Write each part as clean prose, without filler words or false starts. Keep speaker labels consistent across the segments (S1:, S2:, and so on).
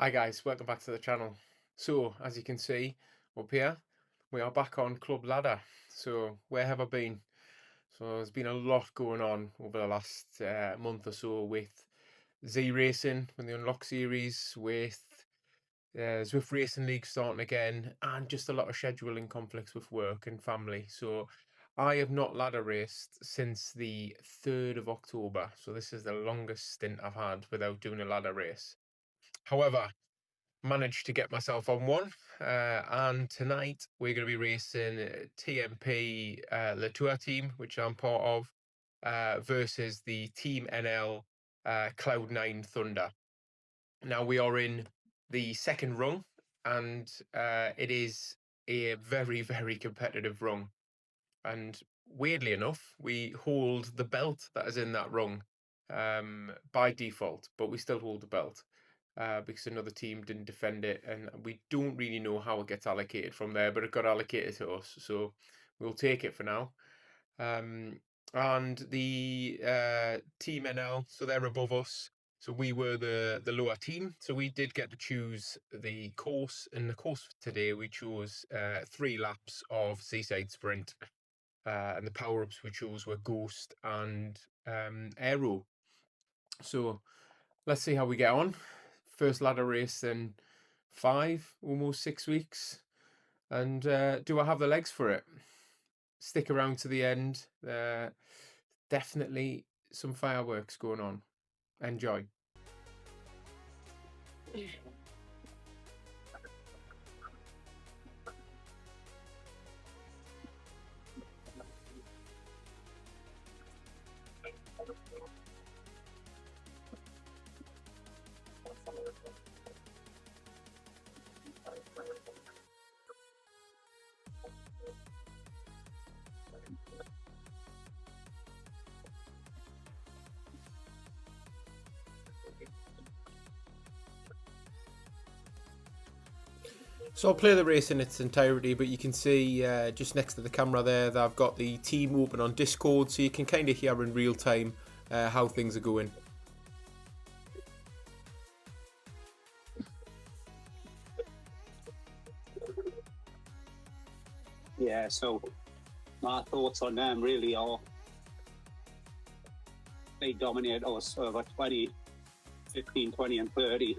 S1: Hi guys, welcome back to the channel. So, as you can see up here, we are back on Club Ladder. So, where have I been? So, there's been a lot going on over the last month or so with Z Racing, with the Unlock series, with Zwift Racing League starting again, and just a lot of scheduling conflicts with work and family. So, I have not ladder raced since the 3rd of October. So, this is the longest stint I've had without doing a ladder race. However, managed to get myself on one, and tonight we're going to be racing TMP Le Tour team, which I'm part of, versus the TeamNL Cloud9 Thunder. Now we are in the second rung, and it is a very, very competitive rung. And weirdly enough, we hold the belt that is in that rung by default, but we still hold the belt because another team didn't defend it, and we don't really know how it gets allocated from there, but it got allocated to us, so we'll take it for now. And the TeamNL, so they're above us. So we were the lower team, so we did get to choose the course. In the course today, we chose 3 laps of Seaside Sprint. And the power-ups we chose were Ghost and Aero. So let's see how we get on. First ladder race in 5, almost 6 weeks. And do I have the legs for it? Stick around to the end. Definitely some fireworks going on. Enjoy. So I'll play the race in its entirety, but you can see just next to the camera there that I've got the team open on Discord, so you can kind of hear in real time how things are going.
S2: Yeah, so my thoughts on them really are they dominate us over 20, 15, 20 and 30.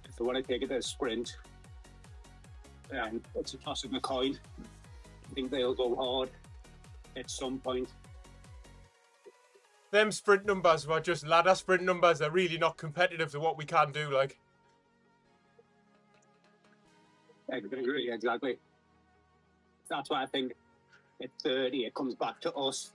S2: If they want to take it as a sprint, it's a toss of a coin. I think they'll go hard at some point.
S1: Them sprint numbers were just ladder sprint numbers. They're really not competitive to what we can do, like.
S2: Exactly. That's why I think at 30 it comes back to us.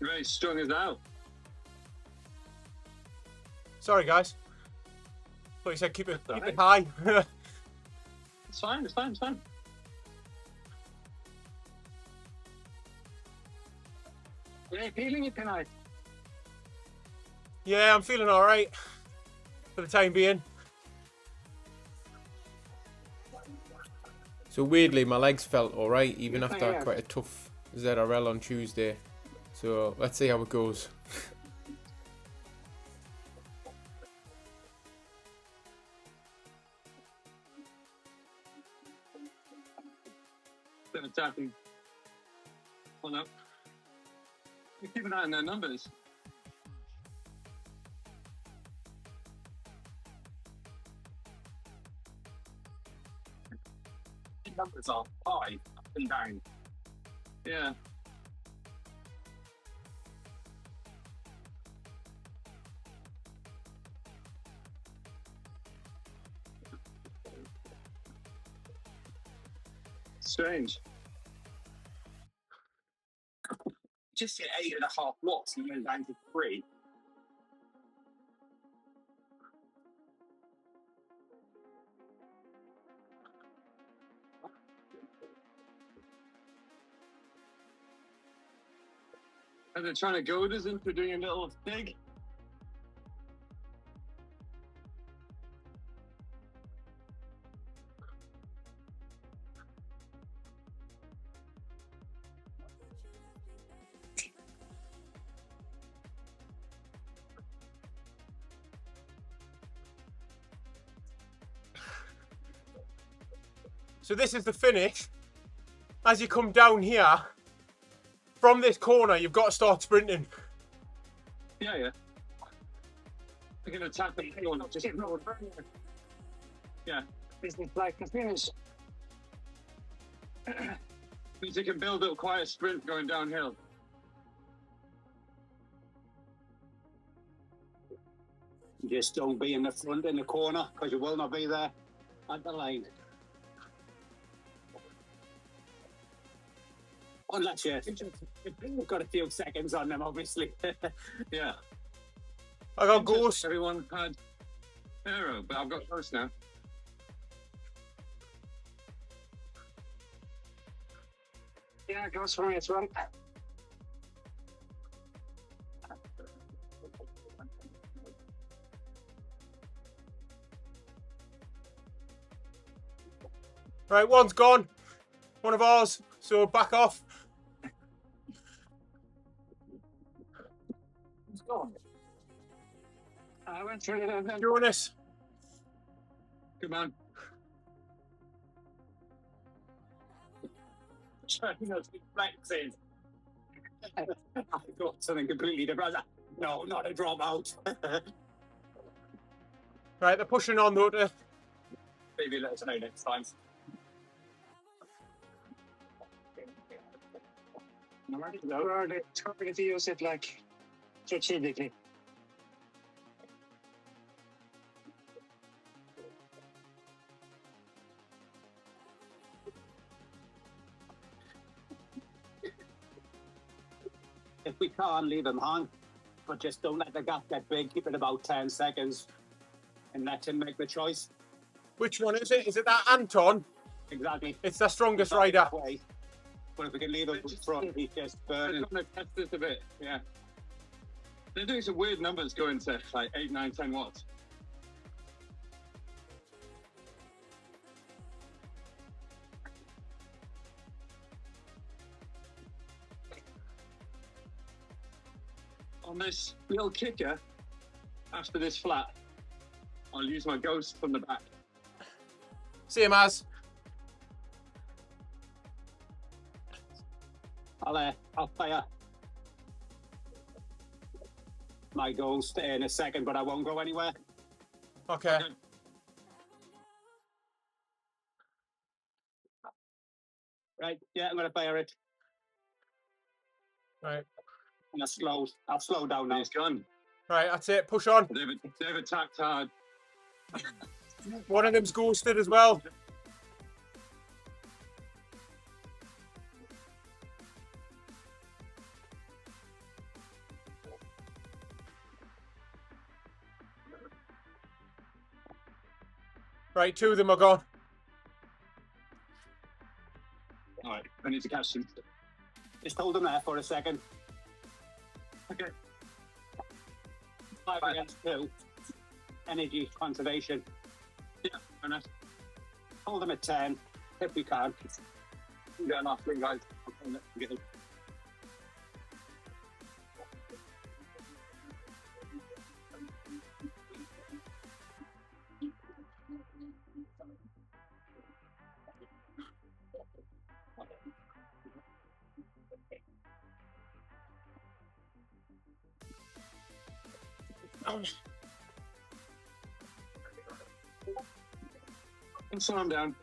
S3: Very strong as out.
S1: Sorry, guys. Thought you said keep it high.
S3: It's fine, it's fine, it's fine. Are you feeling it tonight?
S1: Yeah, I'm feeling all right for the time being. So weirdly, my legs felt all right even after quite a tough ZRL on Tuesday. So let's see how it goes.
S3: Bit of tapping. Hold up. You keep an eye on their numbers. The numbers are high, up and down. Yeah. Strange.
S2: Just hit 8.5 watts and went down to 3.
S3: Are they trying to goad us into doing a little dig?
S1: So this is the finish. As you come down here, from this corner, you've got to start sprinting.
S3: Yeah, yeah. We're going to attack the corner. Just yeah.
S2: This is like the finish.
S3: Means you can build up quite a sprint going downhill.
S2: Just don't be in the front in the corner because you will not be there at the line. Unless you've got a few seconds on them, obviously.
S3: Yeah.
S1: I got Ghost.
S3: Everyone had Aero, but I've got Ghost now.
S2: Yeah, Ghost for me as well.
S1: Right, one's gone. One of ours. So back off.
S2: It's gone. I went through it and then
S1: Jonas.
S3: Good man.
S2: trying not to be flexing. I got something completely different. No, not a dropout.
S1: Right, they're pushing on though.
S2: Maybe let us know next time. Or are they trying to use it like strategically? If we can't leave him hang, but just don't let the gap get big, keep it about 10 seconds and let him make the choice.
S1: Which one is it? Is it that Anton?
S2: Exactly.
S1: It's the strongest rider.
S2: Way. But if we can leave him in front, he's just
S3: I'm
S2: burning.
S3: going to test this a bit, yeah. They're doing some weird numbers going to like 8, 9, 10 watts. On this little kicker, after this flat, I'll use my Ghost from the back.
S1: Same as.
S2: I'll fire my Ghost in a second, but I won't go anywhere.
S1: Okay.
S2: Right, yeah, I'm gonna fire it.
S1: Right.
S2: And I'll slow down now.
S3: He's gone.
S1: Right, that's it. Push on.
S3: They've attacked hard.
S1: One of them's ghosted as well. Right, 2 of them are gone.
S3: All right, I need to catch them.
S2: Just hold them there for a second.
S3: Okay.
S2: 5 against 2. Energy conservation.
S3: Yeah, fair enough.
S2: Hold them at 10 if we can.
S3: Yeah, last thing, guys. Get them. And slow him down.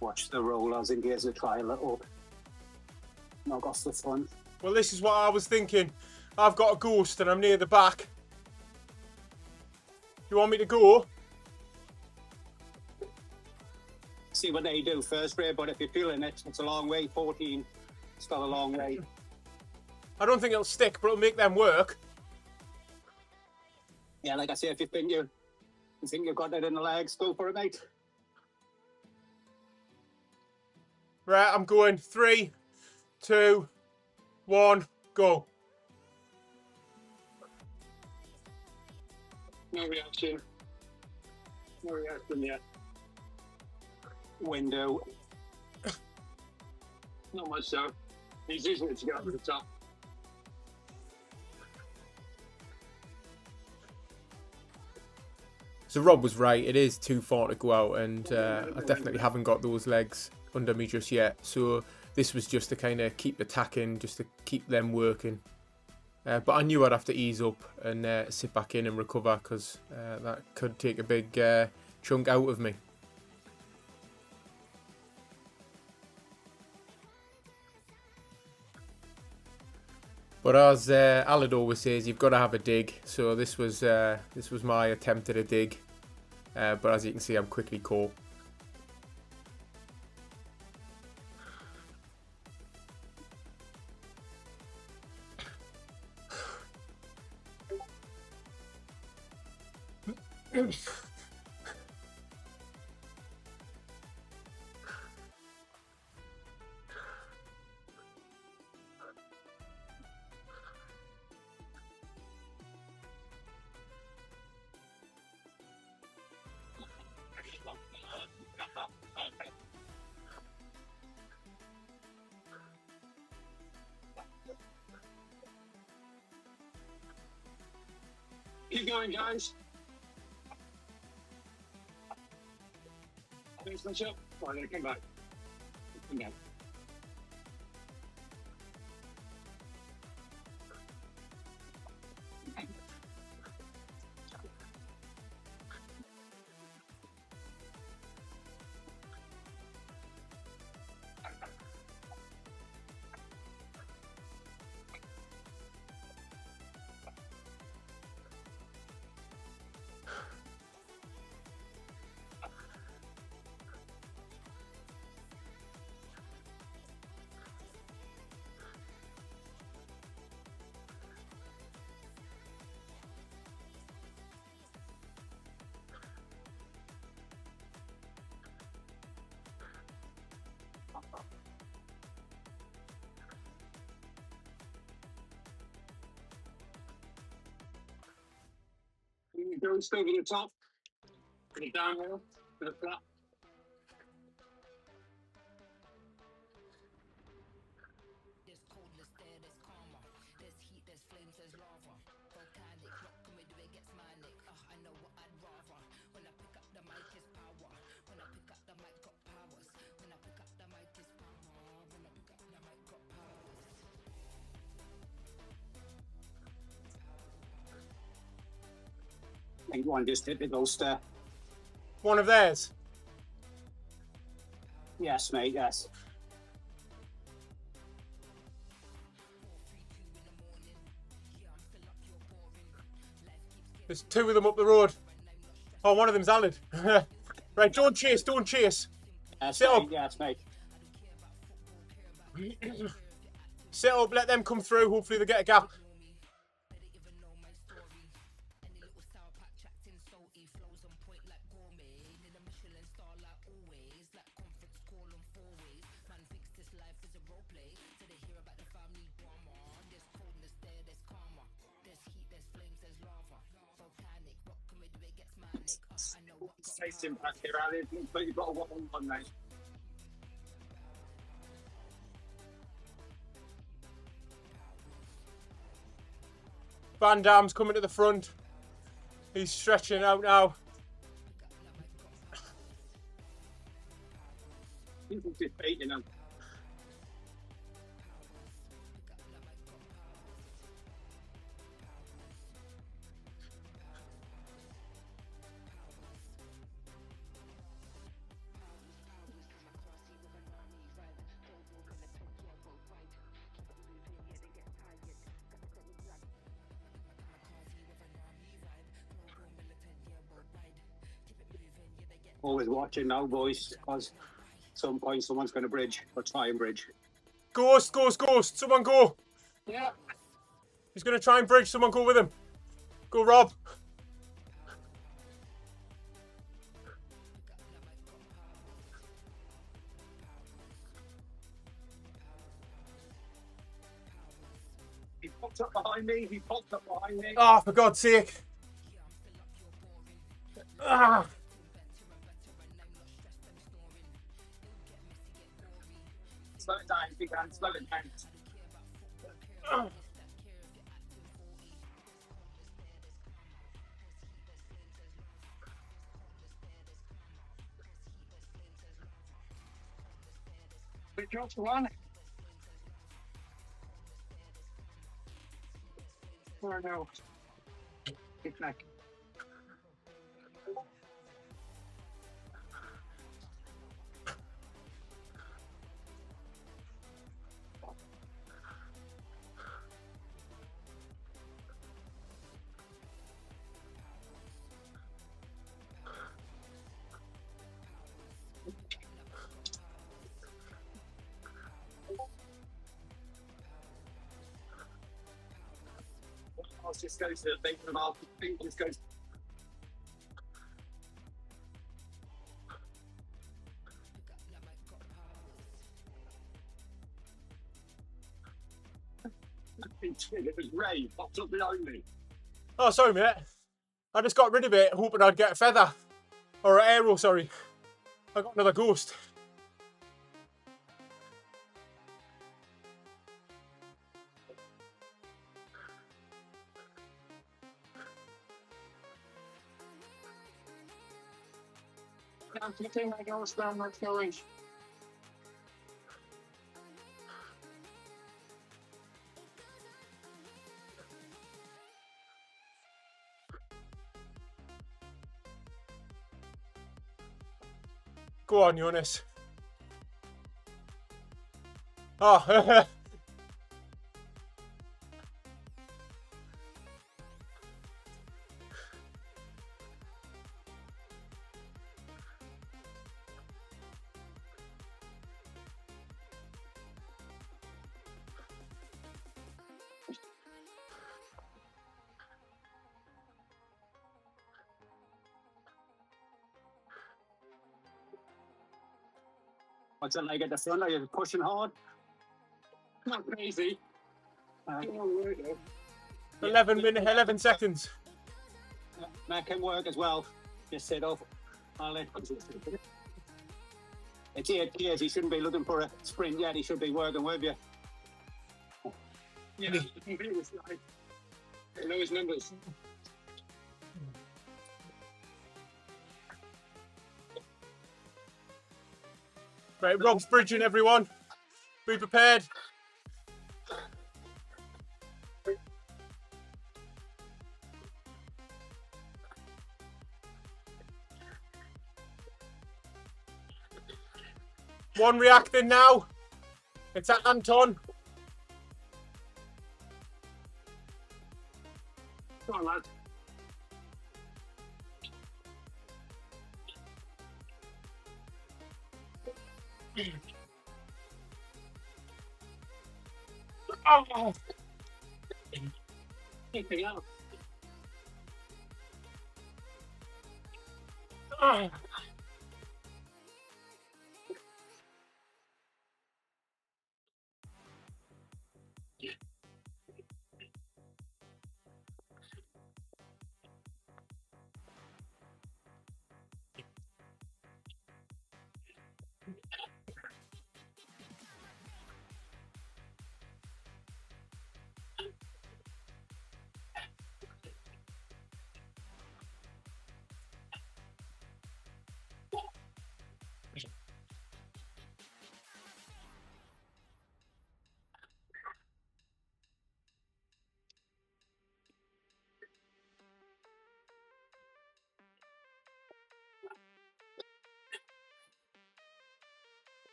S2: Watch the rollers in case they try a little knock off the front.
S1: Well, this is what I was thinking. I've got a ghost and I'm near the back. You want me to go?
S2: See what they do first, Ray, but if you're feeling it, it's a long way, 14. It's still a long way.
S1: I don't think it'll stick, but it'll make them work.
S2: Yeah, like I say, if you think you've got it in the legs, go for it, mate.
S1: Right, I'm going. 3, 2, 1, go.
S3: No reaction. No reaction yet.
S2: Window.
S3: Not much so. He's using it to get up to the top.
S1: So Rob was right. It is too far to go out, and I definitely haven't got those legs under me just yet. So this was just to kind of keep attacking, just to keep them working. But I knew I'd have to ease up and sit back in and recover, because that could take a big chunk out of me. But as Alad always says, you've got to have a dig. So this was my attempt at a dig. But as you can see, I'm quickly caught.
S3: Keep going, guys. Finish my shot. Oh, I'm going to come back. Come back. Go still to the top. To the downhill. To the flat.
S4: There's coldness there, there's karma. There's heat, there's flames, there's lava. Volcanic, rock coming the way gets manic. I know what I'd rather. When I pick up the mic is power. When I pick up the mic got powers. When I pick up the mic is power. When I pick up the mic got powers.
S2: I think one just hit the ghost there.
S1: One of theirs.
S2: Yes, mate, yes.
S1: There's 2 of them up the road. Oh, one of them's Alad. Right, don't chase, don't chase.
S2: Yes,
S1: Sit
S2: mate,
S1: up.
S2: yes, mate.
S1: Sit up, let them come through. Hopefully they get a gap.
S2: Face impact here, Ali, but you've got a one-on-one, mate.
S1: Van Damme's coming to the front. He's stretching out now.
S2: He's just beating him. Always watching now, boys, because at some point someone's going to bridge or try and bridge.
S1: Ghost, ghost, ghost. Someone go.
S2: Yeah.
S1: He's going to try and bridge. Someone go with him. Go, Rob.
S2: He popped up behind me. He popped up behind me.
S1: Ah, for God's sake. Ah.
S2: Slow it down if you can. Slow it down.
S1: Ah.
S3: Big drops one. Or no. Big neck.
S2: Just goes to the thing for the mouth. Just goes. It was Ray, popped up behind me.
S1: Oh, sorry, mate. I just got rid of it, hoping I'd get a feather. Or an arrow, sorry. I got another ghost.
S3: I'm taking my ghost down like orange.
S1: Go on, Jonas. Oh,
S2: What's it like at the front? Are you pushing hard?
S3: Not crazy.
S1: 11 seconds.
S2: That can work as well. Just sit off. It's 8 gears. He shouldn't be looking for a sprint yet. He should be working with you.
S3: Yeah, he was like, I know his numbers.
S1: Right, Rob's bridging, everyone. Be prepared. One reacting now. It's at Anton.
S3: Come on, lad.
S1: Oh.
S3: Anything else?
S1: Oh.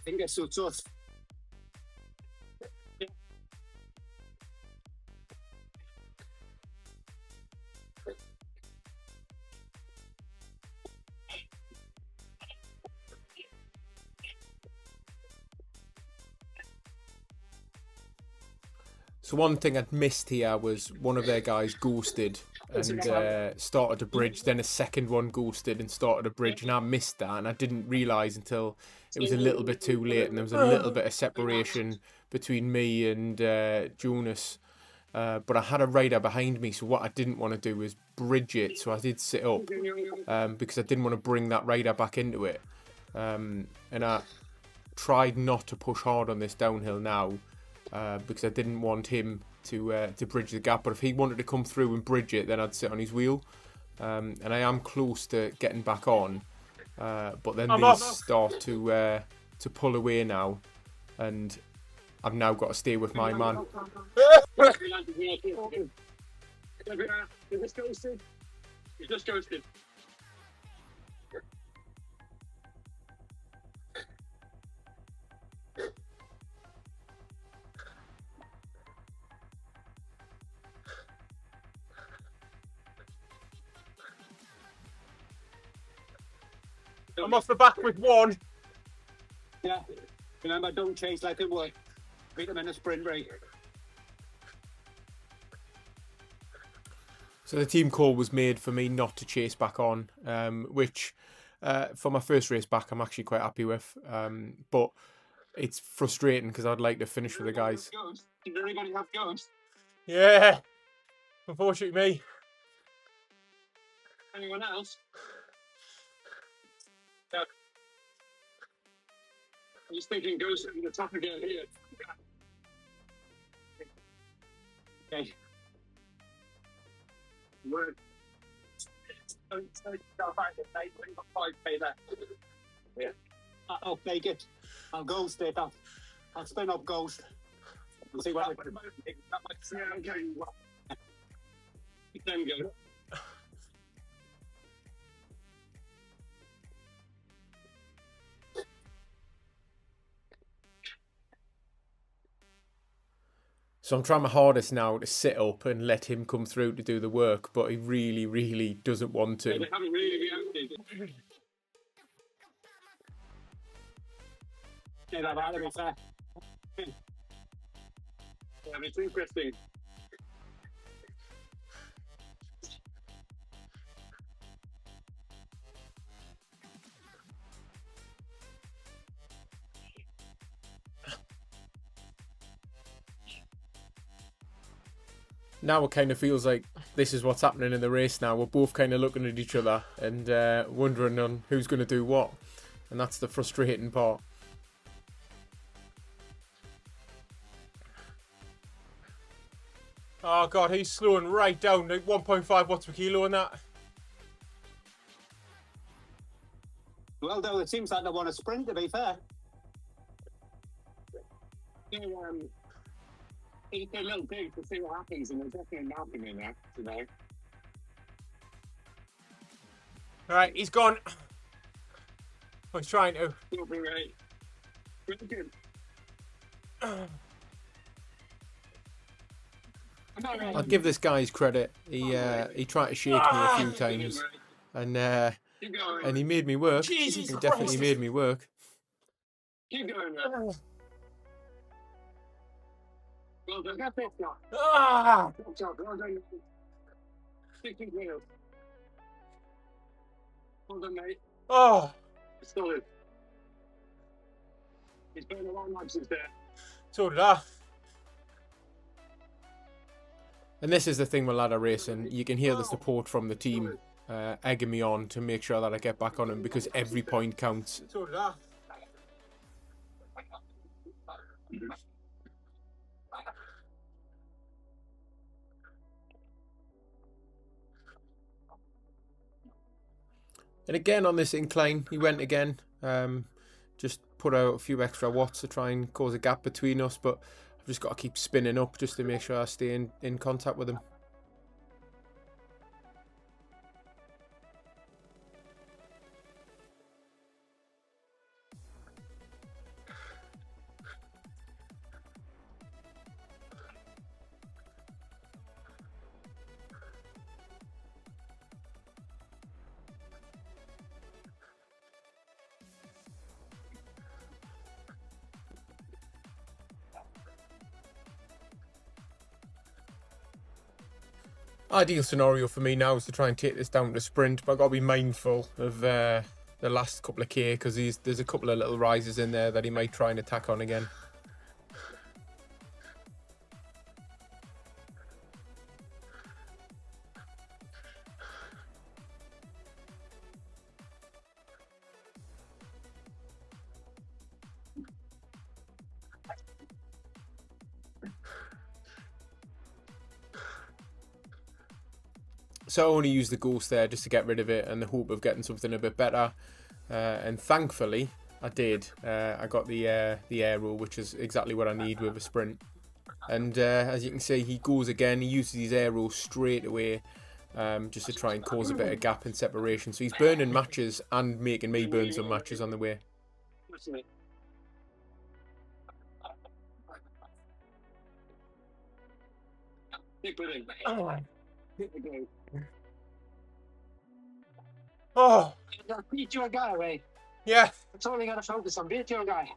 S2: think it suits us.
S1: So one thing I'd missed here was one of their guys ghosted and started a bridge. Then a second one ghosted and started a bridge, and I missed that, and I didn't realise until it was a little bit too late, and there was a little bit of separation between me and Jonas. But I had a rider behind me, so what I didn't want to do was bridge it. So I did sit up because I didn't want to bring that rider back into it. And I tried not to push hard on this downhill now. Because I didn't want him to bridge the gap. But if he wanted to come through and bridge it, then I'd sit on his wheel. And I am close to getting back on. But then these start to pull away now. And I've now got to stay with my man.
S3: You just ghosted. You just ghosted.
S1: I'm off the back with one.
S2: Yeah. Remember, don't chase like it would. Beat them in a sprint break.
S1: So the team call was made for me not to chase back on, which for my first race back, I'm actually quite happy with. But it's frustrating because I'd like to finish with the guys.
S3: Did everybody have ghosts?
S1: Yeah, unfortunately me.
S3: Anyone else? I'm just thinking ghosts at the top again here.
S2: Okay.
S3: Word. Don't find it, mate. We've got 5k left. Yeah.
S2: I'll take it. I'll ghost it. I'll spin up ghost. We'll see what happens.
S3: Yeah, okay. Then go.
S1: So I'm trying my hardest now to sit up and let him come through to do the work, but he really, really doesn't want to.
S3: They haven't really reacted.
S2: Yeah, that'll be fair.
S3: Yeah, it's interesting.
S1: Now it kind of feels like this is what's happening in the race now. We're both kind of looking at each other and wondering on who's going to do what. And that's the frustrating part. Oh God, he's slowing right down, like 1.5 watts per kilo on that.
S2: Well, though, it seems like they want a sprint, to be fair.
S3: It's a little big to see what happens, and there's definitely nothing in there today.
S1: Alright, he's gone. Oh, he's trying to.
S3: It'll be right. Really good.
S1: I'll give this guy his credit. He tried to shake me a few times, and he made me work.
S3: Jesus
S1: he definitely
S3: Christ.
S1: made me work.
S3: Keep going, man. Well done. That's it, now.
S1: Ah!
S3: Good job. Well done. 16 wheels. Well done, mate.
S1: Oh!
S3: It's still in. He's been a long one since there.
S1: So did I. And this is the thing with ladder racing. You can hear the support from the team egging me on to make sure that I get back on him because every point counts. So did I. And again on this incline, he went again. Just put out a few extra watts to try and cause a gap between us, but I've just got to keep spinning up just to make sure I stay in contact with him. Ideal scenario for me now is to try and take this down to sprint, but I've got to be mindful of the last couple of K, because there's a couple of little rises in there that he might try and attack on again. So I only used the ghost there just to get rid of it and the hope of getting something a bit better. And thankfully, I did. I got the arrow, which is exactly what I need with a sprint. And as you can see, he goes again. He uses his arrow straight away, just to try and cause a bit of gap and separation. So he's burning matches and making me burn some matches on the way. Oh,
S2: Beat your guy, Ray.
S1: yeah.
S2: That's all you gotta focus on. Beat your guy.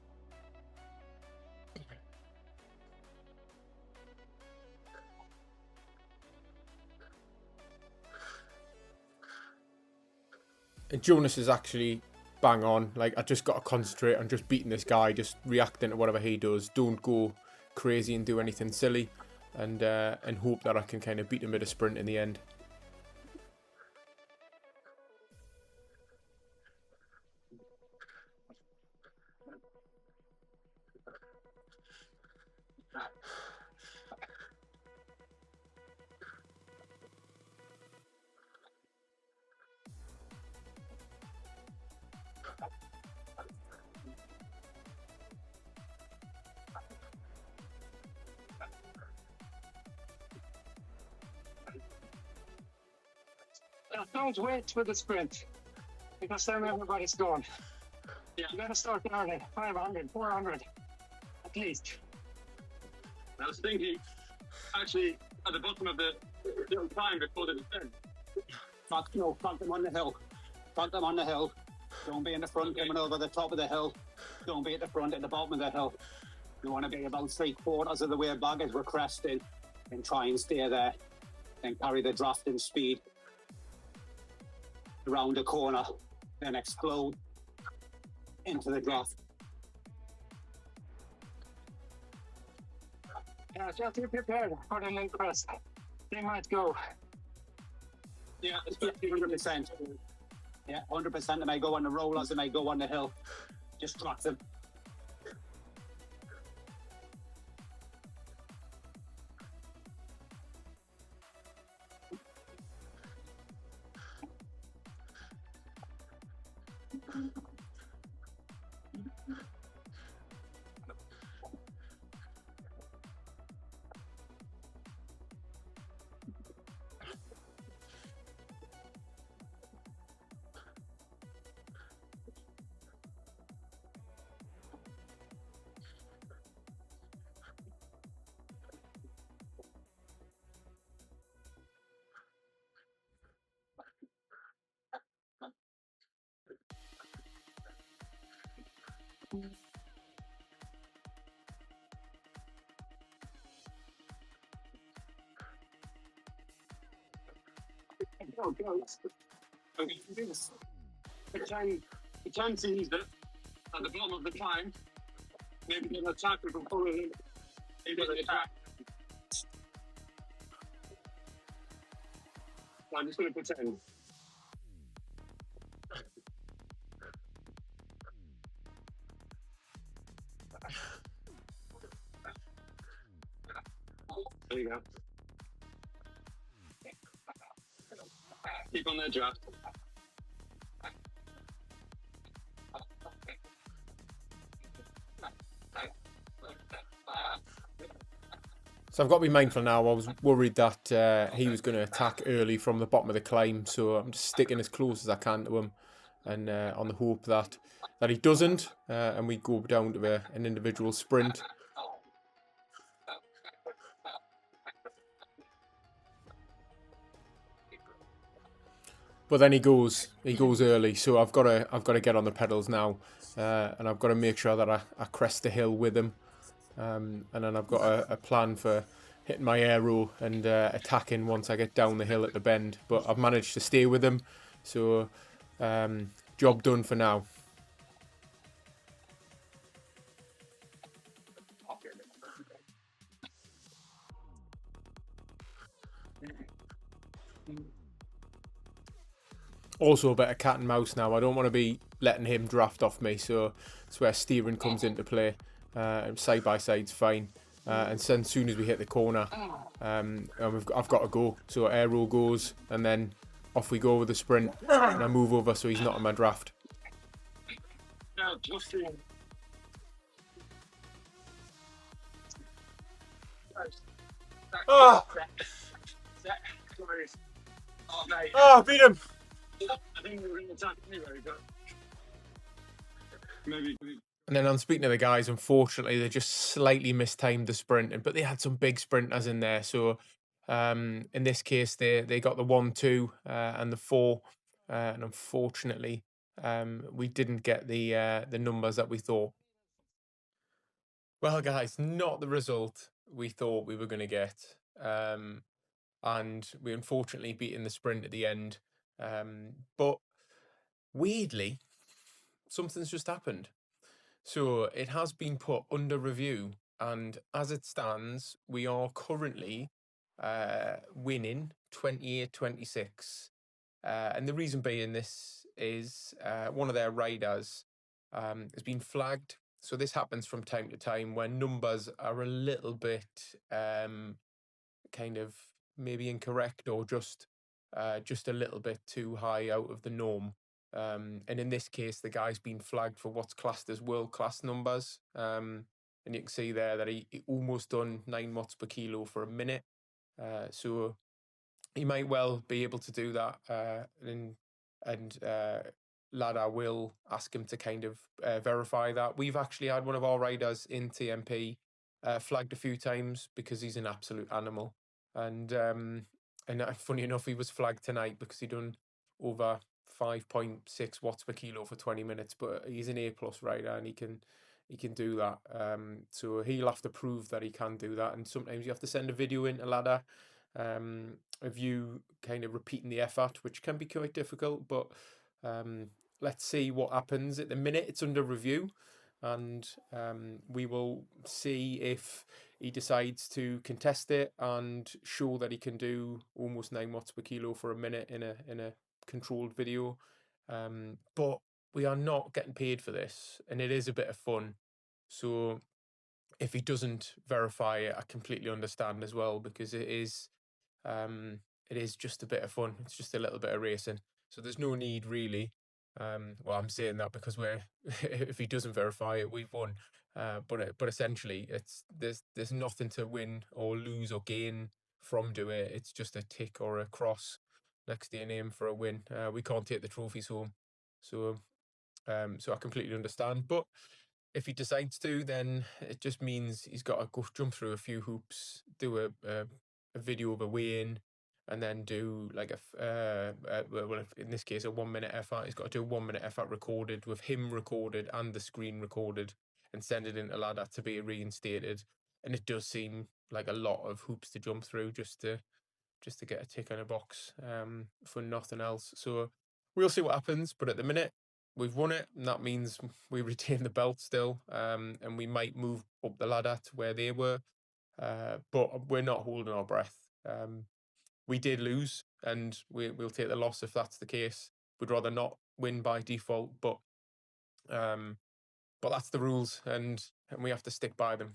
S1: And Jonas is actually bang on. Like, I just got to concentrate on just beating this guy, just reacting to whatever he does. Don't go crazy and do anything silly, and hope that I can kind of beat him at a sprint in the end.
S2: Don't wait for the sprint, because then everybody's gone.
S3: Yeah.
S2: You gotta start early. 500, 400, at least.
S3: I was thinking, actually, at the bottom of the little climb before the descent.
S2: Front them on the hill. Front them on the hill. Don't be in the front coming over the top of the hill. Don't be at the front at the bottom of the hill. You want to be about 3/4 of the way back as we're cresting, and try and stay there and carry the drafting speed around the corner, then explode into the draft. Yeah, just be prepared for the late crest. They might go.
S3: Yeah,
S2: Yeah, 100%. Yeah, 100%. They may go on the rollers, they may go on the hill. Just track them. Go.
S3: The chance is that at the bottom of the climb, maybe an attack will follow him into the attack. I'm just going to pretend. There you go. Keep on their draft.
S1: So I've got to be mindful now. I was worried that he was going to attack early from the bottom of the climb, so I'm just sticking as close as I can to him, and on the hope that he doesn't, and we go down to an individual sprint. But then he goes early, so I've got to get on the pedals now, and I've got to make sure that I crest the hill with him, and then I've got a plan for hitting my aero and attacking once I get down the hill at the bend. But I've managed to stay with him, so job done for now. Also a bit of cat and mouse now. I don't want to be letting him draft off me, so it's where steering comes into play. Side by side's fine. And then as soon as we hit the corner, I've got to go. So aero goes, and then off we go with the sprint, and I move over so he's not in my draft. Oh, oh, beat him!
S3: I think we were in attack anyway, but maybe.
S1: And then on speaking to the guys, unfortunately, they just slightly mistimed the sprint, but they had some big sprinters in there. So in this case, they got the 1, 2, and the 4, and unfortunately, we didn't get the numbers that we thought. Well, guys, not the result we thought we were going to get, and we unfortunately beat in the sprint at the end. But weirdly, something's just happened. So it has been put under review, and as it stands, we are currently winning 28-26. And the reason being this is one of their riders has been flagged. So this happens from time to time when numbers are a little bit kind of maybe incorrect or just a little bit too high out of the norm. And in this case, the guy's been flagged for what's classed as world-class numbers. And you can see there that he almost done 9 watts per kilo for a minute. So he might well be able to do that. And Lada will ask him to kind of verify that. We've actually had one of our riders in TMP flagged a few times because he's an absolute animal. And funny enough, he was flagged tonight because he done over 5.6 watts per kilo for 20 minutes, but he's an A+ rider and he can do that. So he'll have to prove that he can do that. And sometimes you have to send a video in to Ladder of you kind of repeating the effort, which can be quite difficult, but let's see what happens. At the minute, it's under review, and we will see if he decides to contest it and show that he can do almost 9 watts per kilo for a minute in a controlled video. But we are not getting paid for this, and it is a bit of fun. So if he doesn't verify it, I completely understand as well, because it is just a bit of fun. It's just a little bit of racing. So there's no need really. Well, I'm saying that because if he doesn't verify it, we've won. But essentially, there's nothing to win or lose or gain from doing it. It's just a tick or a cross next to your name for a win. We can't take the trophies home, so I completely understand. But if he decides to, then it just means he's got to go jump through a few hoops, do a video of a weigh-in, and then do like well, in this case, a 1 minute effort. He's got to do a 1 minute effort recorded with him recorded and the screen recorded, and send it into Ladder to be reinstated. And it does seem like a lot of hoops to jump through just to get a tick on a box for nothing else. So we'll see what happens. But at the minute, we've won it, and that means we retain the belt still, and we might move up the ladder to where they were, but we're not holding our breath. We did lose, and we'll take the loss if that's the case. We'd rather not win by default, but that's the rules, and we have to stick by them.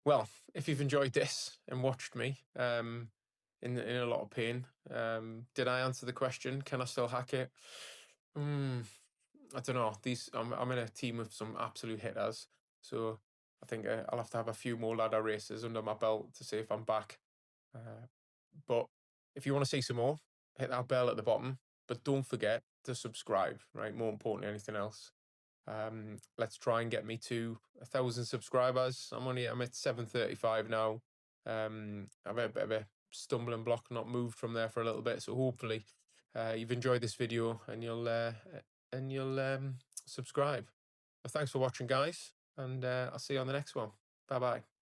S1: Well, if you've enjoyed this and watched me in a lot of pain, did I answer the question? Can I still hack it? I don't know. I'm in a team with some absolute hitters, so I think I'll have to have a few more ladder races under my belt to see if I'm back. But if you want to see some more, hit that bell at the bottom. But don't forget to subscribe, right? More important than anything else. Let's try and get me to 1,000 subscribers. I'm at 735 now. I've had a bit of a stumbling block, not moved from there for a little bit. So hopefully you've enjoyed this video and you'll subscribe. Well, thanks for watching, guys, and I'll see you on the next one. Bye bye.